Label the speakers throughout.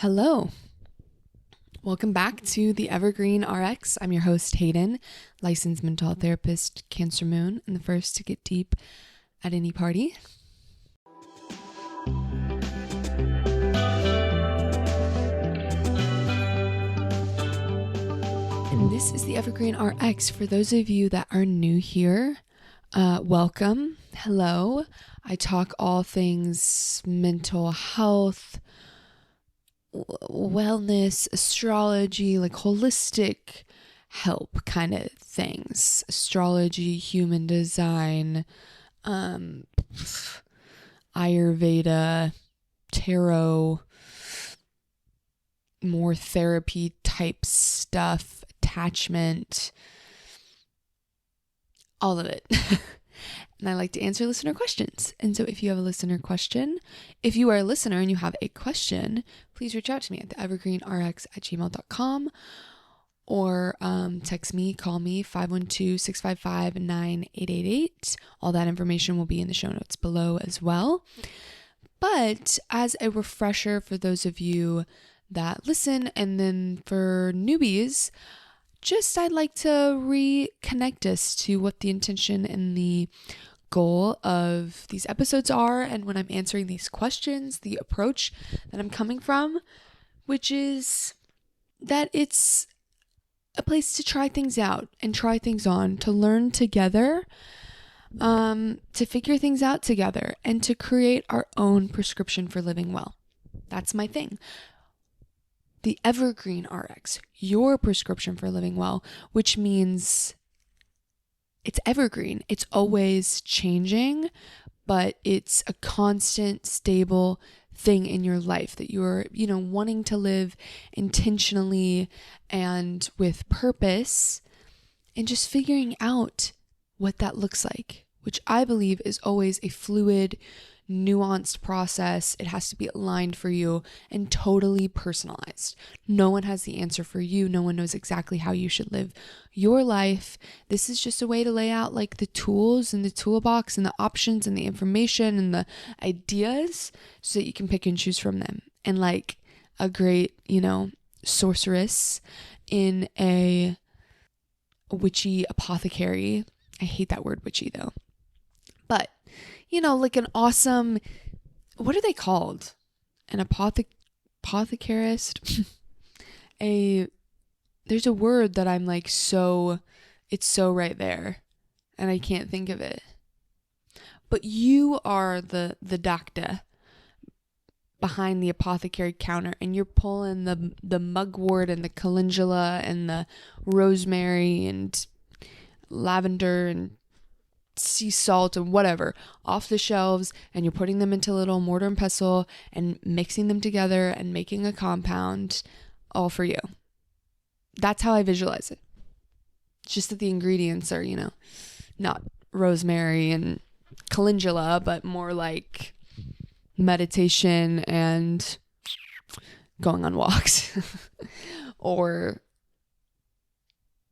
Speaker 1: Hello. Welcome back to the Evergreen RX. I'm your host, Hayden, licensed mental health therapist, Cancer Moon, and the first to get deep at any party. And this is the Evergreen RX. For those of you that are new here, welcome. Hello. I talk all things mental health, wellness, astrology, like holistic help kind of things. Astrology, human design, Ayurveda, tarot, more therapy type stuff, attachment, all of it. And I like to answer listener questions. And so if you have a listener question, if you are a listener and you have a question, please reach out to me at theevergreenrx@gmail.com or text me, call me, 512-655-9888. All that information will be in the show notes below as well. But as a refresher for those of you that listen, and then for newbies, I'd like to reconnect us to what the intention and the goal of these episodes are, and when I'm answering these questions, the approach that I'm coming from, which is that it's a place to try things out and try things on, to learn together, to figure things out together, and to create our own prescription for living well. That's my thing. The Evergreen RX, your prescription for living well, which means it's evergreen. It's always changing, but it's a constant, stable thing in your life that you're, wanting to live intentionally and with purpose, and just figuring out what that looks like, which I believe is always a fluid, nuanced process. It has to be aligned for you and totally personalized. No one has the answer for you. No one knows exactly how you should live your life. This is just a way to lay out like the tools and the toolbox and the options and the information and the ideas so that you can pick and choose from them. And like a great, sorceress in a witchy apothecary. I hate that word witchy though. But like an awesome, what are they called? An apothecarist? There's a word that I'm like it's so right there and I can't think of it. But you are the doctor behind the apothecary counter, and you're pulling the mugwort and the calendula and the rosemary and lavender and sea salt and whatever off the shelves, and you're putting them into a little mortar and pestle and mixing them together and making a compound all for you. That's how I visualize it. It's just that the ingredients are, not rosemary and calendula, but more like meditation and going on walks or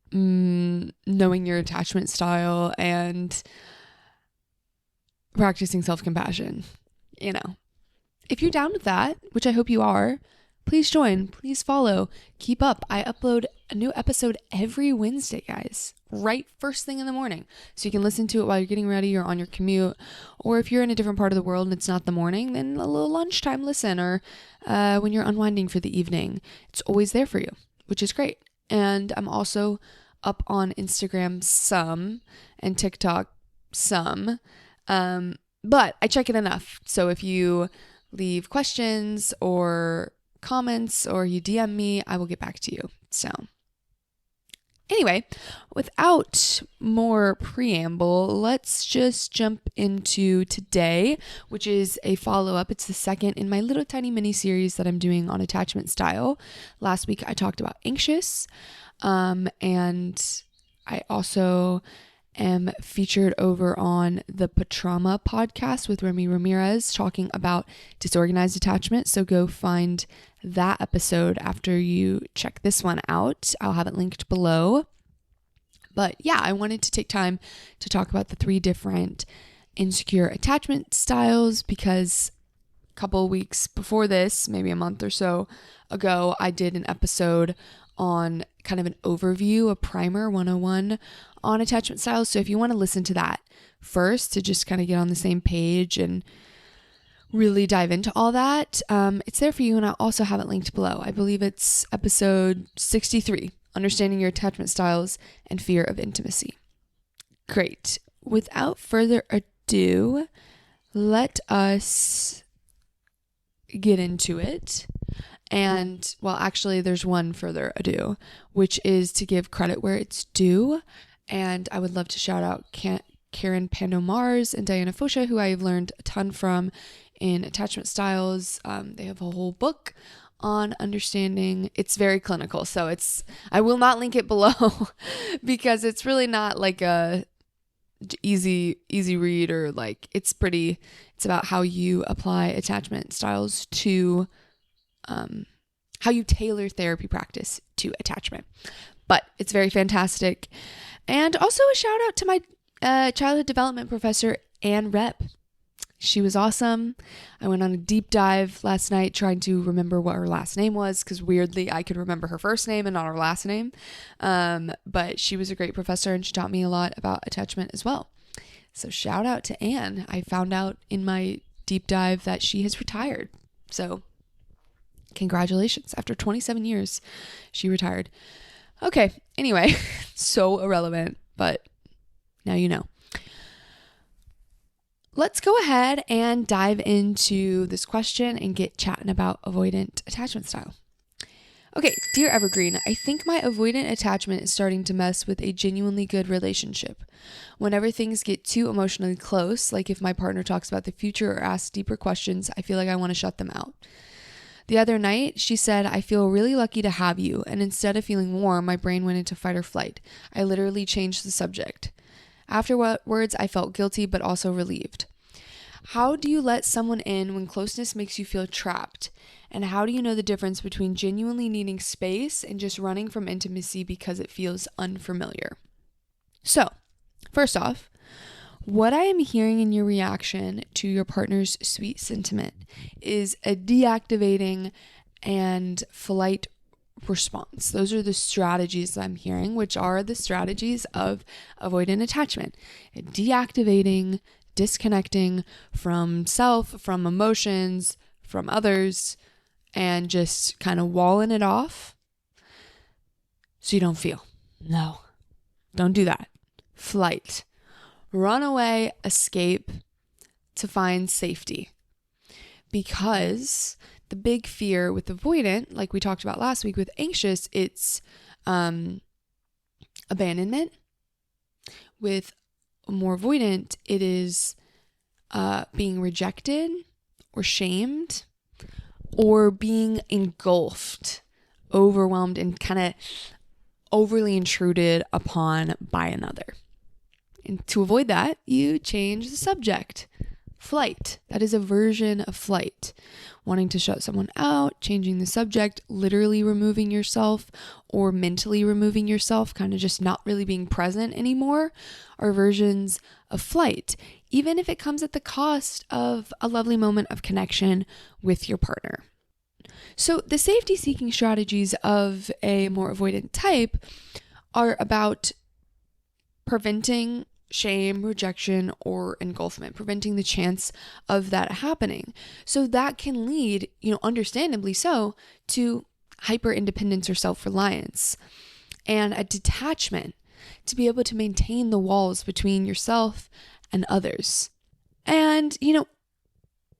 Speaker 1: knowing your attachment style and practicing self-compassion. If you're down with that, which I hope you are, please join, please follow, keep up. I upload a new episode every Wednesday, guys, right first thing in the morning, so you can listen to it while you're getting ready or on your commute, or if you're in a different part of the world and it's not the morning, then a little lunchtime listen, or when you're unwinding for the evening. It's always there for you, which is great. And I'm also up on Instagram some and TikTok some, but I check it enough. So if you leave questions or comments or you DM me, I will get back to you. So anyway, without more preamble, let's just jump into today, which is a follow-up. It's the second in my little tiny mini series that I'm doing on attachment style. Last week I talked about anxious, and I also am featured over on the Patrauma podcast with Remy Ramirez talking about disorganized attachment. So go find that episode after you check this one out. I'll have it linked below. But yeah, I wanted to take time to talk about the 3 different insecure attachment styles because couple of weeks before this, maybe a month or so ago, I did an episode on kind of an overview, a primer 101 on attachment styles. So if you want to listen to that first to just kind of get on the same page and really dive into all that, it's there for you. And I'll also have it linked below. I believe it's episode 63, Understanding Your Attachment Styles and Fear of Intimacy. Great. Without further ado, let us get into it. And, well, actually, there's one further ado, which is to give credit where it's due. And I would love to shout out Karen Pandomars and Diana Fosha, who I've learned a ton from in attachment styles. They have a whole book on understanding. It's very clinical, so I will not link it below because it's really not like a easy read, or like it's about how you apply attachment styles to how you tailor therapy practice to attachment. But it's very fantastic. And also a shout out to my childhood development professor, Ann Rep. She was awesome. I went on a deep dive last night trying to remember what her last name was, because weirdly I could remember her first name and not her last name. But she was a great professor and she taught me a lot about attachment as well. So shout out to Anne. I found out in my deep dive that she has retired. So congratulations. After 27 years, she retired. Okay. Anyway, so irrelevant, but now you know. Let's go ahead and dive into this question and get chatting about avoidant attachment style. Okay, dear Evergreen, I think my avoidant attachment is starting to mess with a genuinely good relationship. Whenever things get too emotionally close, like if my partner talks about the future or asks deeper questions, I feel like I want to shut them out. The other night, she said, I feel really lucky to have you, and instead of feeling warm, my brain went into fight or flight. I literally changed the subject. Afterwards, I felt guilty but also relieved. How do you let someone in when closeness makes you feel trapped? And how do you know the difference between genuinely needing space and just running from intimacy because it feels unfamiliar? So, first off, what I am hearing in your reaction to your partner's sweet sentiment is a deactivating and flight response. Those are the strategies that I'm hearing, which are the strategies of avoidant attachment. Deactivating, disconnecting from self, from emotions, from others, and just kind of walling it off so you don't feel. No, don't do that. Flight. Run away, escape to find safety. Because the big fear with avoidant, like we talked about last week with anxious, it's abandonment. With more avoidant, it is being rejected or shamed or being engulfed, overwhelmed, and kind of overly intruded upon by another. And to avoid that, you change the subject. Flight. That is a version of flight. Wanting to shut someone out, changing the subject, literally removing yourself or mentally removing yourself, kind of just not really being present anymore, are versions of flight, even if it comes at the cost of a lovely moment of connection with your partner. So the safety-seeking strategies of a more avoidant type are about preventing shame, rejection, or engulfment, preventing the chance of that happening. So that can lead, understandably so, to hyper independence or self-reliance and a detachment to be able to maintain the walls between yourself and others. And,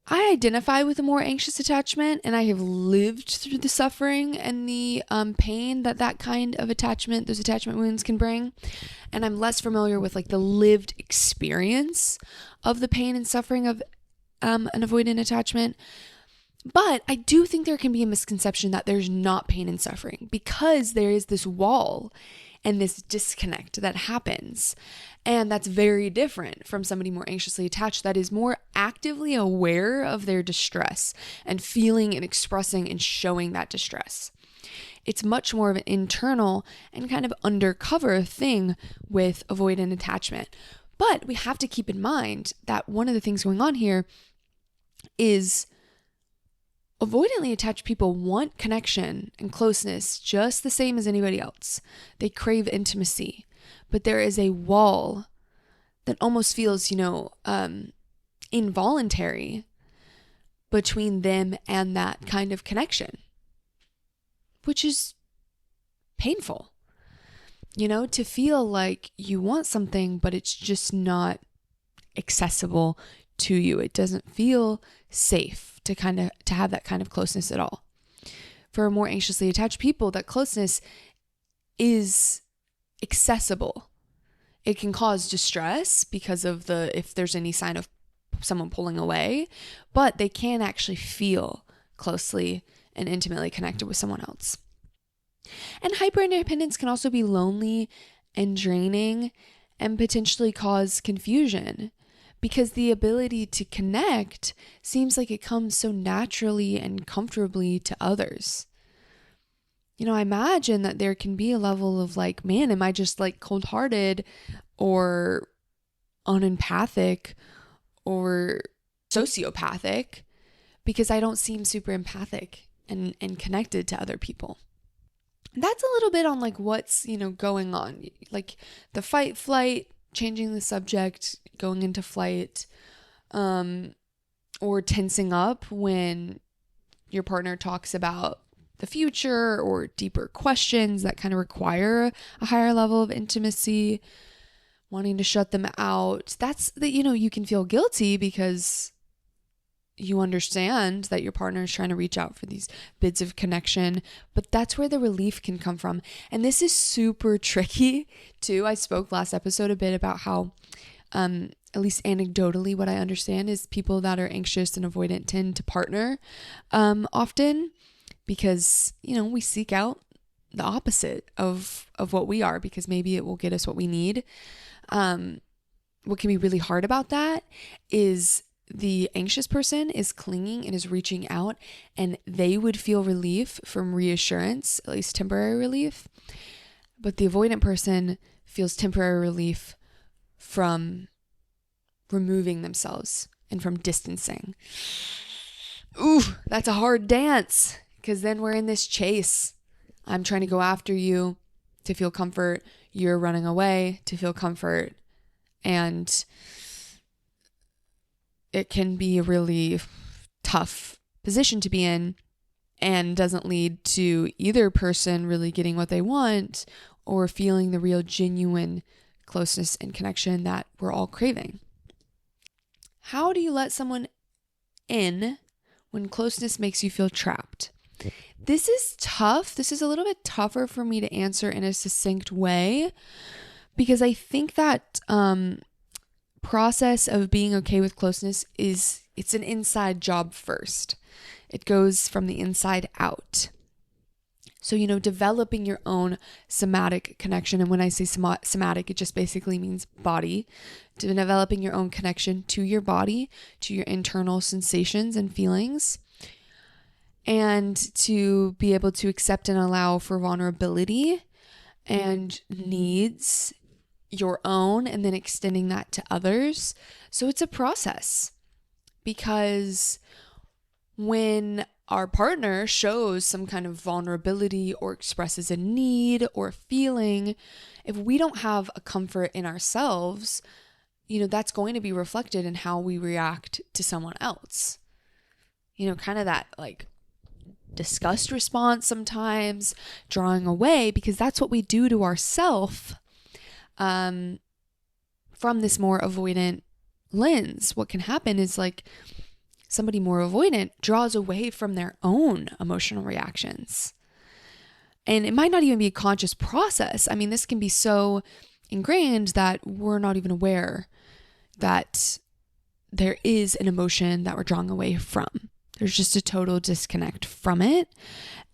Speaker 1: I identify with a more anxious attachment, and I have lived through the suffering and the pain that kind of attachment, those attachment wounds can bring. And I'm less familiar with like the lived experience of the pain and suffering of an avoidant attachment. But I do think there can be a misconception that there's not pain and suffering because there is this wall and this disconnect that happens. And that's very different from somebody more anxiously attached that is more actively aware of their distress and feeling and expressing and showing that distress. It's much more of an internal and kind of undercover thing with avoidant attachment. But we have to keep in mind that one of the things going on here is Avoidantly attached people want connection and closeness just the same as anybody else. They crave intimacy, but there is a wall that almost feels, involuntary between them and that kind of connection, which is painful. To feel like you want something, but it's just not accessible to you. It doesn't feel safe to have that kind of closeness at all. For more anxiously attached people, that closeness is accessible. It can cause distress because of if there's any sign of someone pulling away, but they can actually feel closely and intimately connected with someone else. And hyperindependence can also be lonely and draining and potentially cause confusion because the ability to connect seems like it comes so naturally and comfortably to others. I imagine that there can be a level of like, man, am I just like cold-hearted or unempathic or sociopathic because I don't seem super empathic and connected to other people. That's a little bit on like what's, going on, like the fight, flight, changing the subject, going into flight, or tensing up when your partner talks about the future or deeper questions that kind of require a higher level of intimacy, wanting to shut them out. That's you can feel guilty because you understand that your partner is trying to reach out for these bits of connection, but that's where the relief can come from. And this is super tricky too. I spoke last episode a bit about how, at least anecdotally, what I understand is people that are anxious and avoidant tend to partner often because, we seek out the opposite of what we are because maybe it will get us what we need. What can be really hard about that is the anxious person is clinging and is reaching out, and they would feel relief from reassurance, at least temporary relief. But the avoidant person feels temporary relief from removing themselves and from distancing. Ooh, that's a hard dance because then we're in this chase. I'm trying to go after you to feel comfort. You're running away to feel comfort. And it can be a really tough position to be in and doesn't lead to either person really getting what they want or feeling the real genuine closeness and connection that we're all craving. How do you let someone in when closeness makes you feel trapped? This is tough. This is a little bit tougher for me to answer in a succinct way because I think that process of being okay with closeness it's an inside job first. It goes from the inside out. So, developing your own somatic connection. And when I say somatic, it just basically means body. Developing your own connection to your body, to your internal sensations and feelings. And to be able to accept and allow for vulnerability and needs, your own, and then extending that to others. So it's a process because when our partner shows some kind of vulnerability or expresses a need or feeling, if we don't have a comfort in ourselves, that's going to be reflected in how we react to someone else. Kind of that like disgust response sometimes, drawing away, because that's what we do to ourselves. From this more avoidant lens, what can happen is like somebody more avoidant draws away from their own emotional reactions. And it might not even be a conscious process. I mean, this can be so ingrained that we're not even aware that there is an emotion that we're drawing away from. There's just a total disconnect from it,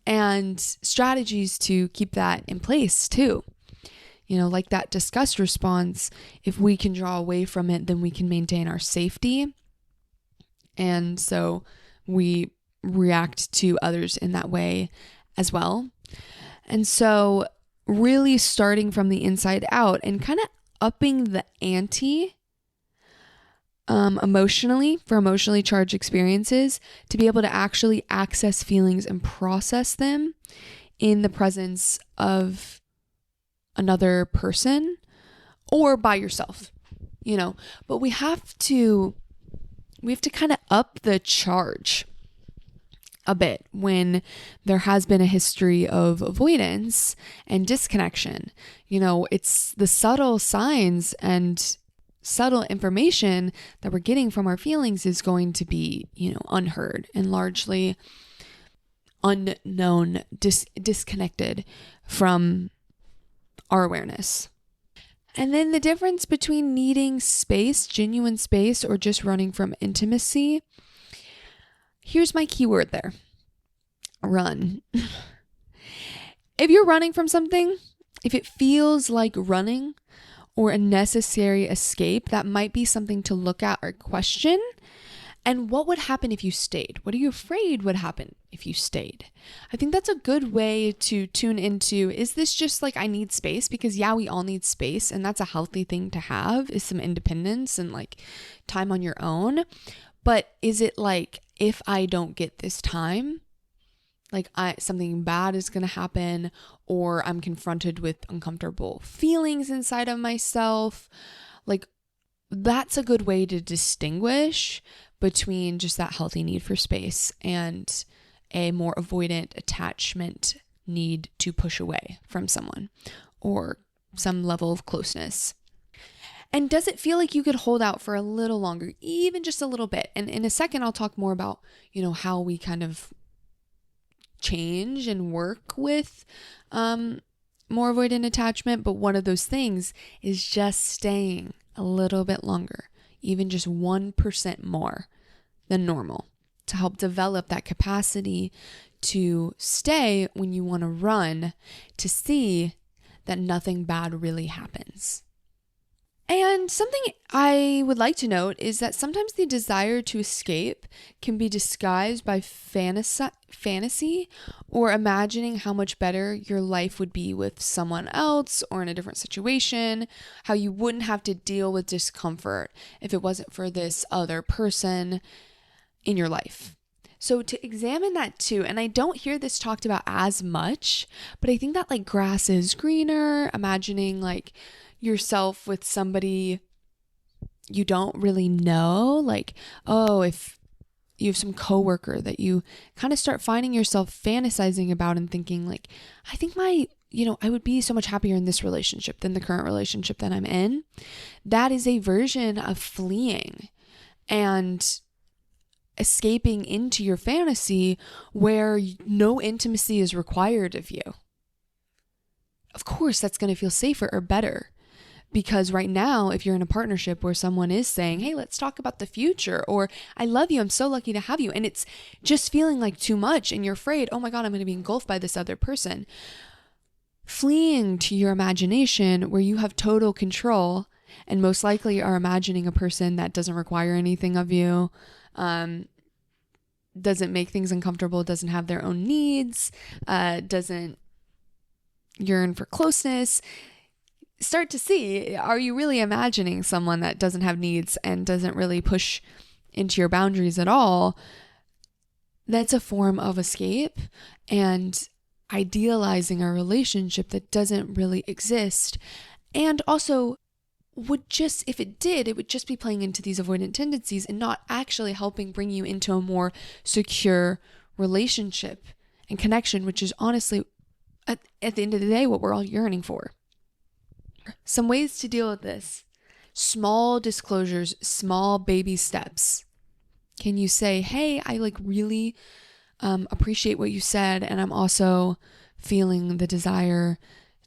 Speaker 1: and strategies to keep that in place too. Like that disgust response, if we can draw away from it, then we can maintain our safety. And so we react to others in that way as well. And so really starting from the inside out and kind of upping the ante emotionally, for emotionally charged experiences, to be able to actually access feelings and process them in the presence of another person or by yourself, but we have to kind of up the charge a bit when there has been a history of avoidance and disconnection. It's the subtle signs and subtle information that we're getting from our feelings is going to be, unheard and largely unknown, disconnected from our awareness. And then the difference between needing space, genuine space, or just running from intimacy. Here's my keyword there. Run. If you're running from something, if it feels like running or a necessary escape, that might be something to look at or question. And what would happen if you stayed? What are you afraid would happen if you stayed? I think that's a good way to tune into, is this just like I need space? Because we all need space, and that's a healthy thing to have, is some independence and like time on your own. But is it like, if I don't get this time, like something bad is going to happen, or I'm confronted with uncomfortable feelings inside of myself? Like, that's a good way to distinguish between just that healthy need for space and a more avoidant attachment need to push away from someone or some level of closeness. And does it feel like you could hold out for a little longer, even just a little bit? And in a second, I'll talk more about, how we kind of change and work with more avoidant attachment. But one of those things is just staying a little bit longer, even just 1% more than normal, to help develop that capacity to stay when you want to run, to see that nothing bad really happens. And something I would like to note is that sometimes the desire to escape can be disguised by fantasy or imagining how much better your life would be with someone else or in a different situation, how you wouldn't have to deal with discomfort if it wasn't for this other person in your life. So to examine that too, and I don't hear this talked about as much, but I think that like grass is greener, imagining like yourself with somebody you don't really know, like, if you have some coworker that you kind of start finding yourself fantasizing about and thinking like, I think I would be so much happier in this relationship than the current relationship that I'm in. That is a version of fleeing and escaping into your fantasy where no intimacy is required of you. Of course, that's going to feel safer or better. Because right now, if you're in a partnership where someone is saying, hey, let's talk about the future, or I love you, I'm so lucky to have you, and it's just feeling like too much and you're afraid, oh my God, I'm going to be engulfed by this other person. Fleeing to your imagination where you have total control and most likely are imagining a person that doesn't require anything of you, doesn't make things uncomfortable, doesn't have their own needs, doesn't yearn for closeness. Start to see, are you really imagining someone that doesn't have needs and doesn't really push into your boundaries at all? That's a form of escape and idealizing a relationship that doesn't really exist. And also would just, if it did, it would just be playing into these avoidant tendencies and not actually helping bring you into a more secure relationship and connection, which is honestly, at the end of the day, what we're all yearning for. Some ways to deal with this: small disclosures, small baby steps. Can you say, hey, I like really appreciate what you said, and I'm also feeling the desire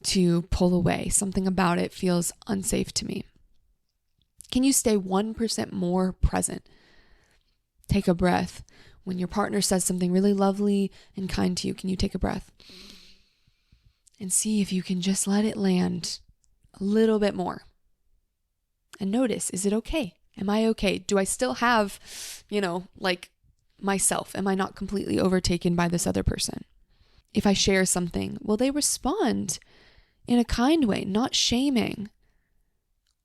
Speaker 1: to pull away. Something about it feels unsafe to me. Can you stay 1% more present? Take a breath. When your partner says something really lovely and kind to you, can you take a breath and see if you can just let it land a little bit more? And notice, is it okay? Am I okay? Do I still have, like myself? Am I not completely overtaken by this other person? If I share something, will they respond in a kind way, not shaming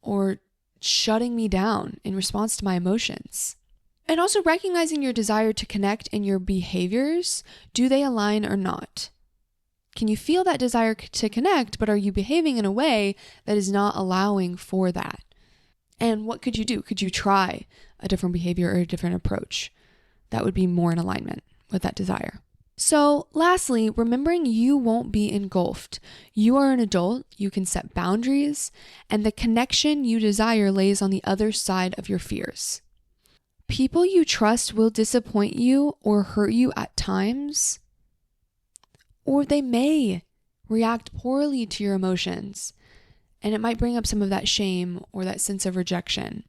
Speaker 1: or shutting me down in response to my emotions? And also recognizing your desire to connect and your behaviors. Do they align or not? Can you feel that desire to connect, but are you behaving in a way that is not allowing for that? And what could you do? Could you try a different behavior or a different approach that would be more in alignment with that desire? So lastly, remembering you won't be engulfed. You are an adult, you can set boundaries, and the connection you desire lays on the other side of your fears. People you trust will disappoint you or hurt you at times, or they may react poorly to your emotions, and it might bring up some of that shame or that sense of rejection.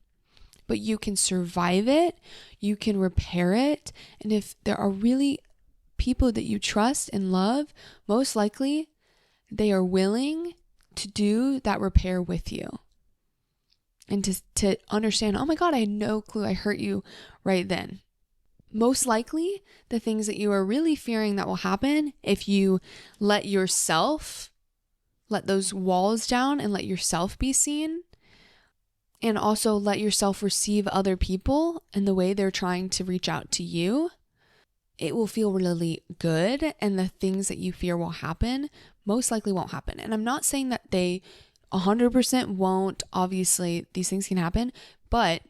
Speaker 1: But you can survive it, you can repair it, and if there are really people that you trust and love, most likely they are willing to do that repair with you. And to understand, oh my God, I had no clue I hurt you right then. Most likely, the things that you are really fearing that will happen if you let those walls down and let yourself be seen, and also let yourself receive other people and the way they're trying to reach out to you, it will feel really good, and the things that you fear will happen most likely won't happen. And I'm not saying that they 100% won't. Obviously, these things can happen, but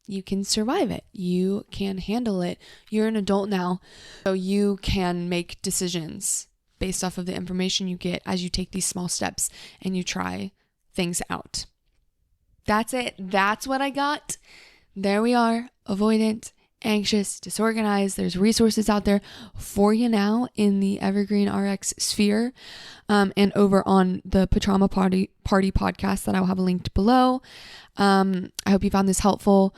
Speaker 1: you can survive it. You can handle it. You're an adult now, so you can make decisions based off of the information you get as you take these small steps and you try things out. That's it. That's what I got. There we are. Avoidant, anxious, disorganized. There's resources out there for you now in the Evergreen RX sphere, and over on the Patrauma Party podcast that I'll have linked below. I hope you found this helpful.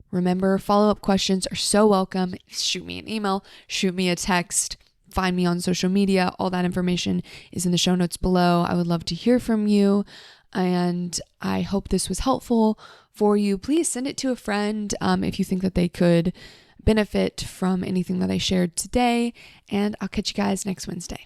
Speaker 1: Remember, follow-up questions are so welcome. Shoot me an email, shoot me a text, find me on social media. All that information is in the show notes below. I would love to hear from you, and I hope this was helpful for you. Please send it to a friend if you think that they could benefit from anything that I shared today, and I'll catch you guys next Wednesday.